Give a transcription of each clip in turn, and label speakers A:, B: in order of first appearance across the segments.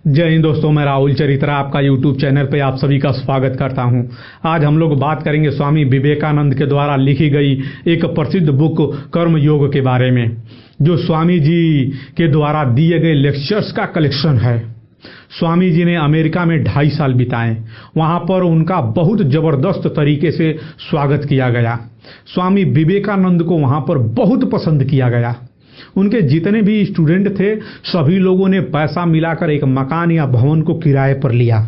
A: जय हिंद दोस्तों, मैं राहुल चरित्रा आपका यूट्यूब चैनल पे आप सभी का स्वागत करता हूं। आज हम लोग बात करेंगे स्वामी विवेकानंद के द्वारा लिखी गई एक प्रसिद्ध बुक कर्म योग के बारे में, जो स्वामी जी के द्वारा दिए गए लेक्चर्स का कलेक्शन है। स्वामी जी ने अमेरिका में 2.5 साल बिताए। वहां पर उनका बहुत जबरदस्त तरीके से स्वागत किया गया। स्वामी विवेकानंद को वहां पर बहुत पसंद किया गया। उनके जितने भी स्टूडेंट थे सभी लोगों ने पैसा मिलाकर एक मकान या भवन को किराए पर लिया,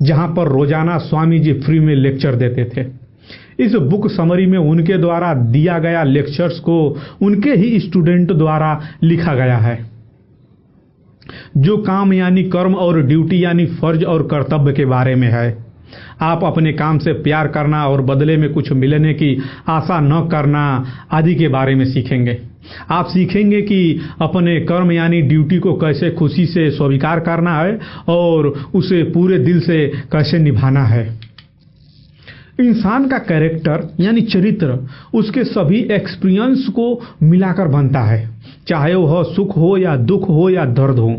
A: जहां पर रोजाना स्वामी जी फ्री में लेक्चर देते थे। इस बुक समरी में उनके द्वारा दिया गया लेक्चर्स को उनके ही स्टूडेंट द्वारा लिखा गया है, जो काम यानी कर्म और ड्यूटी यानी फर्ज और कर्तव्य के बारे में है। आप अपने काम से प्यार करना और बदले में कुछ मिलने की आशा न करना आदि के बारे में सीखेंगे। आप सीखेंगे कि अपने कर्म यानी ड्यूटी को कैसे खुशी से स्वीकार करना है और उसे पूरे दिल से कैसे निभाना है। इंसान का कैरेक्टर यानी चरित्र उसके सभी एक्सपीरियंस को मिलाकर बनता है, चाहे वह सुख हो या दुख हो या दर्द हो।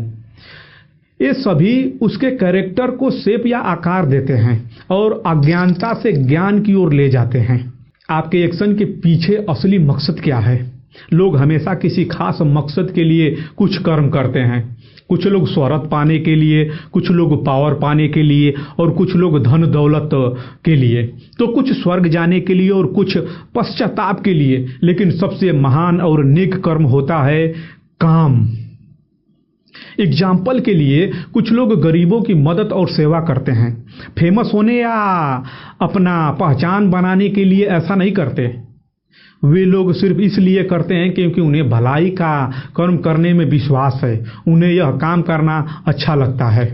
A: ये सभी उसके कैरेक्टर को शेप या आकार देते हैं और अज्ञानता से ज्ञान की ओर ले जाते हैं। आपके एक्शन के पीछे असली मकसद क्या है? लोग हमेशा किसी खास मकसद के लिए कुछ कर्म करते हैं। कुछ लोग शोहरत पाने के लिए, कुछ लोग पावर पाने के लिए और कुछ लोग धन दौलत के लिए, तो कुछ स्वर्ग जाने के लिए और कुछ पश्चाताप के लिए। लेकिन सबसे महान और नेक कर्म होता है काम। एग्जाम्पल के लिए कुछ लोग गरीबों की मदद और सेवा करते हैं। फेमस होने या अपना पहचान बनाने के लिए ऐसा नहीं करते। वे लोग सिर्फ इसलिए करते हैं क्योंकि उन्हें भलाई का कर्म करने में विश्वास है, उन्हें यह काम करना अच्छा लगता है।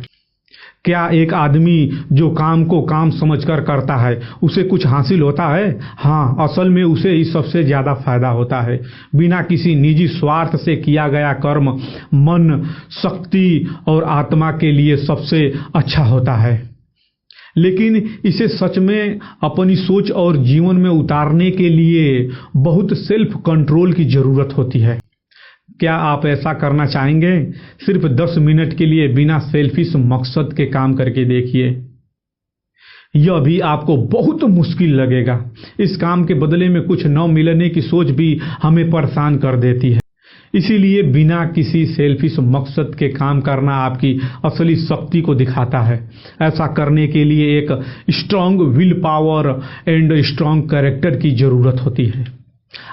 A: क्या एक आदमी जो काम को काम समझकर करता है उसे कुछ हासिल होता है? हाँ, असल में उसे ही सबसे ज्यादा फायदा होता है। बिना किसी निजी स्वार्थ से किया गया कर्म मन, शक्ति और आत्मा के लिए सबसे अच्छा होता है। लेकिन इसे सच में अपनी सोच और जीवन में उतारने के लिए बहुत सेल्फ कंट्रोल की जरूरत होती है। क्या आप ऐसा करना चाहेंगे? सिर्फ 10 मिनट के लिए बिना सेल्फिश मकसद के काम करके देखिए। यह भी आपको बहुत मुश्किल लगेगा। इस काम के बदले में कुछ न मिलने की सोच भी हमें परेशान कर देती है। इसीलिए बिना किसी सेल्फिश मकसद के काम करना आपकी असली शक्ति को दिखाता है। ऐसा करने के लिए एक strong will power and strong character की जरूरत होती है।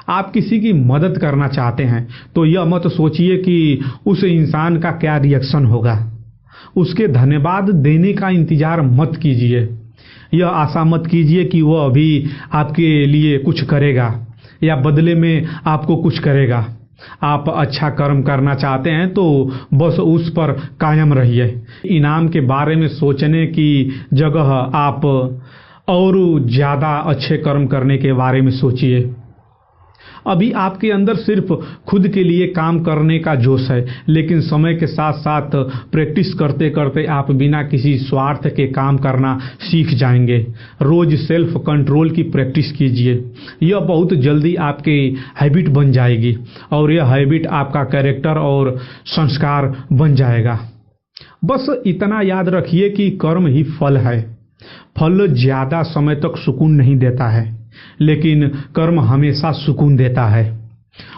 A: आप किसी की मदद करना चाहते हैं तो यह मत सोचिए कि उस इंसान का क्या रिएक्शन होगा। उसके धन्यवाद देने का इंतजार मत कीजिए। यह आशा मत कीजिए कि वह अभी आपके लिए कुछ करेगा या बदले में आपको कुछ करेगा। आप अच्छा कर्म करना चाहते हैं तो बस उस पर कायम रहिए। इनाम के बारे में सोचने की जगह आप और ज्यादा अच्छे कर्म करने के बारे में सोचिए। अभी आपके अंदर सिर्फ खुद के लिए काम करने का जोश है, लेकिन समय के साथ साथ प्रैक्टिस करते करते आप बिना किसी स्वार्थ के काम करना सीख जाएंगे। रोज सेल्फ कंट्रोल की प्रैक्टिस कीजिए। यह बहुत जल्दी आपकी हैबिट बन जाएगी और यह हैबिट आपका कैरेक्टर और संस्कार बन जाएगा। बस इतना याद रखिए कि कर्म ही फल है। फल ज्यादा समय तक सुकून नहीं देता है, लेकिन कर्म हमेशा सुकून देता है।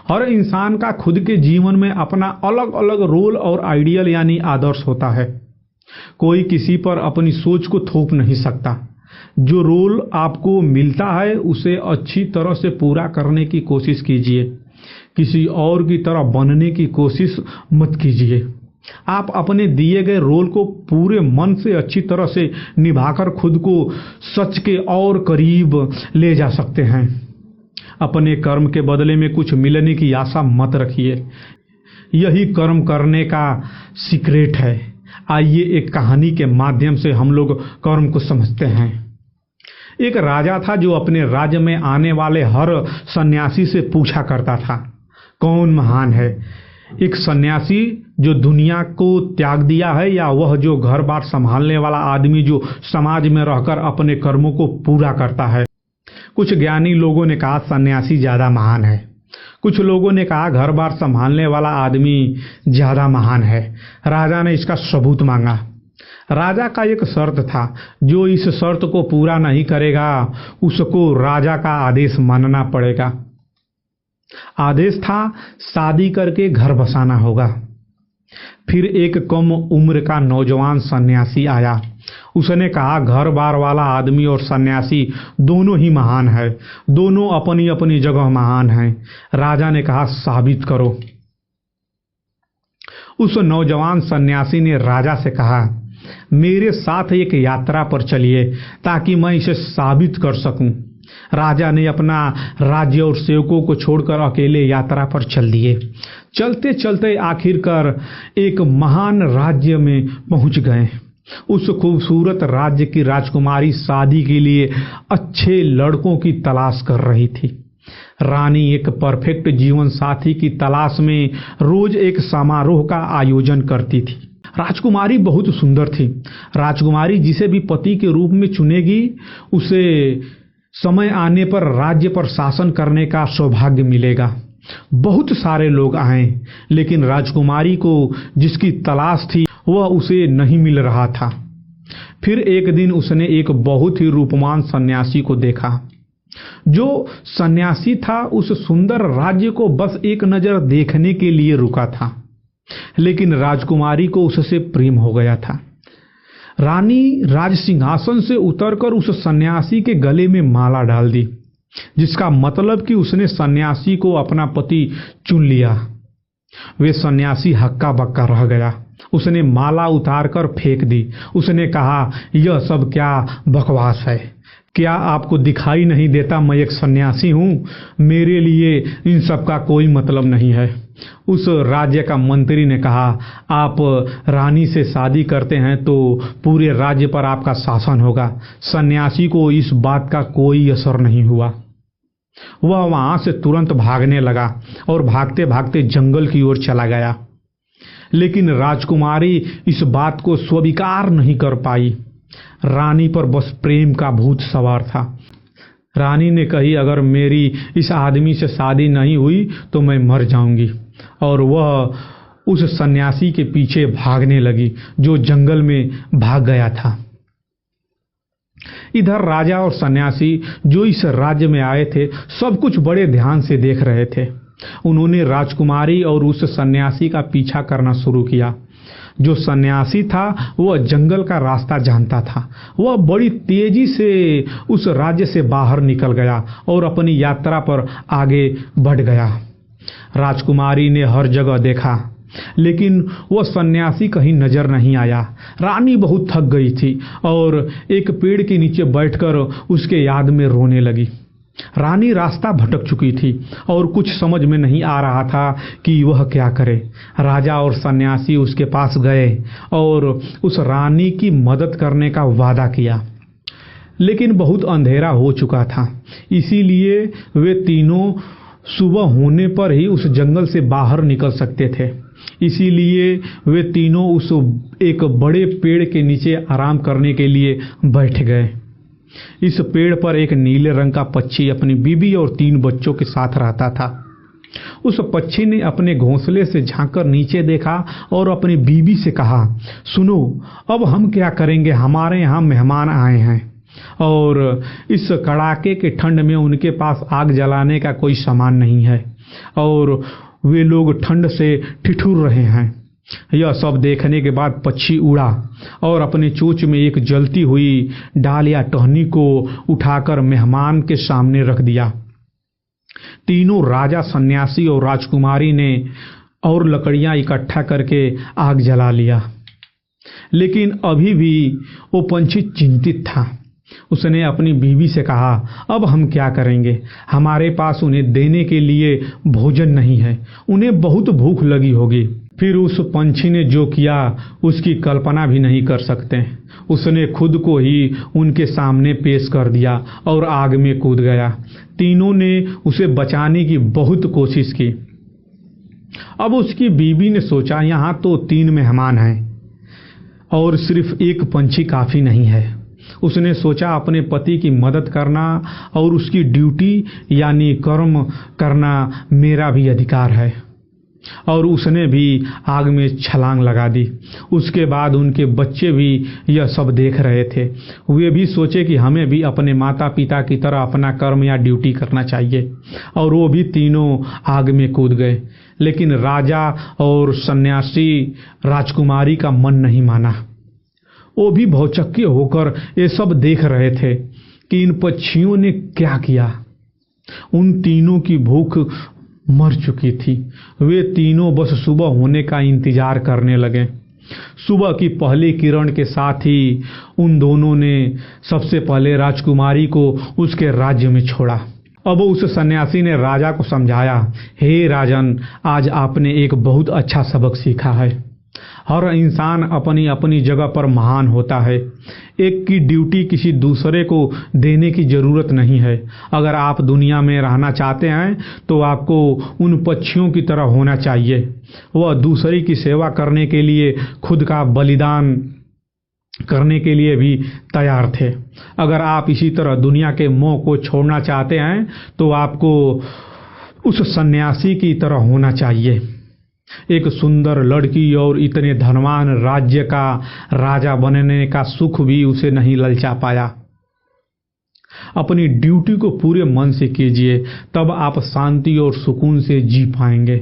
A: हर इंसान का खुद के जीवन में अपना अलग अलग रोल और आइडियल यानी आदर्श होता है। कोई किसी पर अपनी सोच को थोप नहीं सकता। जो रोल आपको मिलता है उसे अच्छी तरह से पूरा करने की कोशिश कीजिए। किसी और की तरह बनने की कोशिश मत कीजिए। आप अपने दिए गए रोल को पूरे मन से अच्छी तरह से निभाकर खुद को सच के और करीब ले जा सकते हैं। अपने कर्म के बदले में कुछ मिलने की आशा मत रखिए। यही कर्म करने का सीक्रेट है। आइए एक कहानी के माध्यम से हम लोग कर्म को समझते हैं। एक राजा था जो अपने राज्य में आने वाले हर सन्यासी से पूछा करता था, कौन महान है? एक सन्यासी जो दुनिया को त्याग दिया है या वह जो घर बार संभालने वाला आदमी जो समाज में रहकर अपने कर्मों को पूरा करता है? कुछ ज्ञानी लोगों ने कहा सन्यासी ज्यादा महान है। कुछ लोगों ने कहा घर बार संभालने वाला आदमी ज्यादा महान है। राजा ने इसका सबूत मांगा। राजा का एक शर्त था, जो इस शर्त को पूरा नहीं करेगा उसको राजा का आदेश मानना पड़ेगा। आदेश था शादी करके घर बसाना होगा। फिर एक कम उम्र का नौजवान सन्यासी आया। उसने कहा घर बार वाला आदमी और सन्यासी दोनों ही महान है, दोनों अपनी अपनी जगह महान हैं। राजा ने कहा साबित करो। उस नौजवान सन्यासी ने राजा से कहा मेरे साथ एक यात्रा पर चलिए ताकि मैं इसे साबित कर सकूं। राजा ने अपना राज्य और सेवकों को छोड़कर अकेले यात्रा पर चल दिए। चलते चलते आखिरकार एक महान राज्य में पहुंच गए। उस खूबसूरत राज्य की राजकुमारी शादी के लिए अच्छे लड़कों की तलाश कर रही थी। रानी एक परफेक्ट जीवन साथी की तलाश में रोज एक समारोह का आयोजन करती थी। राजकुमारी बहुत सुंदर थी। राजकुमारी जिसे भी पति के रूप में चुनेगी उसे समय आने पर राज्य पर शासन करने का सौभाग्य मिलेगा। बहुत सारे लोग आए, लेकिन राजकुमारी को जिसकी तलाश थी वह उसे नहीं मिल रहा था। फिर एक दिन उसने एक बहुत ही रूपवान सन्यासी को देखा। जो सन्यासी था उस सुंदर राज्य को बस एक नजर देखने के लिए रुका था, लेकिन राजकुमारी को उससे प्रेम हो गया था। रानी राज सिंहासन से उतरकर उस सन्यासी के गले में माला डाल दी, जिसका मतलब कि उसने सन्यासी को अपना पति चुन लिया। वे सन्यासी हक्का बक्का रह गया। उसने माला उतारकर फेंक दी। उसने कहा यह सब क्या बकवास है। क्या आपको दिखाई नहीं देता मैं एक सन्यासी हूँ? मेरे लिए इन सब का कोई मतलब नहीं है। उस राज्य का मंत्री ने कहा आप रानी से शादी करते हैं तो पूरे राज्य पर आपका शासन होगा। सन्यासी को इस बात का कोई असर नहीं हुआ। वह वहां से तुरंत भागने लगा और भागते भागते जंगल की ओर चला गया। लेकिन राजकुमारी इस बात को स्वीकार नहीं कर पाई। रानी पर बस प्रेम का भूत सवार था। रानी ने कही अगर मेरी इस आदमी से शादी नहीं हुई तो मैं मर जाऊंगी, और वह उस सन्यासी के पीछे भागने लगी जो जंगल में भाग गया था। इधर राजा और सन्यासी जो इस राज्य में आए थे सब कुछ बड़े ध्यान से देख रहे थे। उन्होंने राजकुमारी और उस सन्यासी का पीछा करना शुरू किया। जो सन्यासी था वह जंगल का रास्ता जानता था। वह बड़ी तेजी से उस राज्य से बाहर निकल गया और अपनी यात्रा पर आगे बढ़ गया। राजकुमारी ने हर जगह देखा, लेकिन वह सन्यासी कहीं नजर नहीं आया। रानी बहुत थक गई थी और एक पेड़ के नीचे बैठकर उसके याद में रोने लगी। रानी रास्ता भटक चुकी थी और कुछ समझ में नहीं आ रहा था कि वह क्या करे। राजा और सन्यासी उसके पास गए और उस रानी की मदद करने का वादा किया, लेकिन बहुत अंधेरा हो चुका था। इसीलिए वे तीनों सुबह होने पर ही उस जंगल से बाहर निकल सकते थे। इसीलिए वे तीनों उस एक बड़े पेड़ के नीचे आराम करने के लिए बैठ गए। इस पेड़ पर एक नीले रंग का पक्षी अपनी बीबी और 3 बच्चों के साथ रहता था। उस पक्षी ने अपने घोंसले से झांककर नीचे देखा और अपनी बीबी से कहा, सुनो, अब हम क्या करेंगे? हमारे यहाँ मेहमान आए हैं और इस कड़ाके के ठंड में उनके पास आग जलाने का कोई सामान नहीं है और वे लोग ठंड से ठिठुर रहे हैं। यह सब देखने के बाद पक्षी उड़ा और अपने चोंच में एक जलती हुई डाल या टहनी को उठाकर मेहमान के सामने रख दिया। तीनों राजा, सन्यासी और राजकुमारी ने और लकड़ियां इकट्ठा करके आग जला लिया, लेकिन अभी भी वो पंछी चिंतित था। उसने अपनी बीवी से कहा, अब हम क्या करेंगे? हमारे पास उन्हें देने के लिए भोजन नहीं है। उन्हें बहुत भूख लगी होगी। फिर उस पंछी ने जो किया उसकी कल्पना भी नहीं कर सकते। उसने खुद को ही उनके सामने पेश कर दिया और आग में कूद गया। तीनों ने उसे बचाने की बहुत कोशिश की। अब उसकी बीवी ने सोचा, यहाँ तो 3 मेहमान हैं और सिर्फ एक पंछी काफी नहीं है। उसने सोचा अपने पति की मदद करना और उसकी ड्यूटी यानी कर्म करना मेरा भी अधिकार है, और उसने भी आग में छलांग लगा दी। उसके बाद उनके बच्चे भी यह सब देख रहे थे। वे भी सोचे कि हमें भी अपने माता पिता की तरह अपना कर्म या ड्यूटी करना चाहिए, और वो भी तीनों आग में कूद गए। लेकिन राजा और सन्यासी राजकुमारी का मन नहीं माना। वो भी भौचक्के होकर ये सब देख रहे थे कि इन पक्षियों ने क्या किया। उन तीनों की भूख मर चुकी थी। वे तीनों बस सुबह होने का इंतजार करने लगे। सुबह की पहली किरण के साथ ही उन दोनों ने सबसे पहले राजकुमारी को उसके राज्य में छोड़ा। अब उस सन्यासी ने राजा को समझाया, हे राजन, आज आपने एक बहुत अच्छा सबक सीखा है। हर इंसान अपनी अपनी जगह पर महान होता है। एक की ड्यूटी किसी दूसरे को देने की जरूरत नहीं है। अगर आप दुनिया में रहना चाहते हैं तो आपको उन पक्षियों की तरह होना चाहिए। वह दूसरे की सेवा करने के लिए खुद का बलिदान करने के लिए भी तैयार थे। अगर आप इसी तरह दुनिया के मोह को छोड़ना चाहते हैं तो आपको उस सन्यासी की तरह होना चाहिए। एक सुंदर लड़की और इतने धनवान राज्य का राजा बनने का सुख भी उसे नहीं ललचा पाया। अपनी ड्यूटी को पूरे मन से कीजिए, तब आप शांति और सुकून से जी पाएंगे।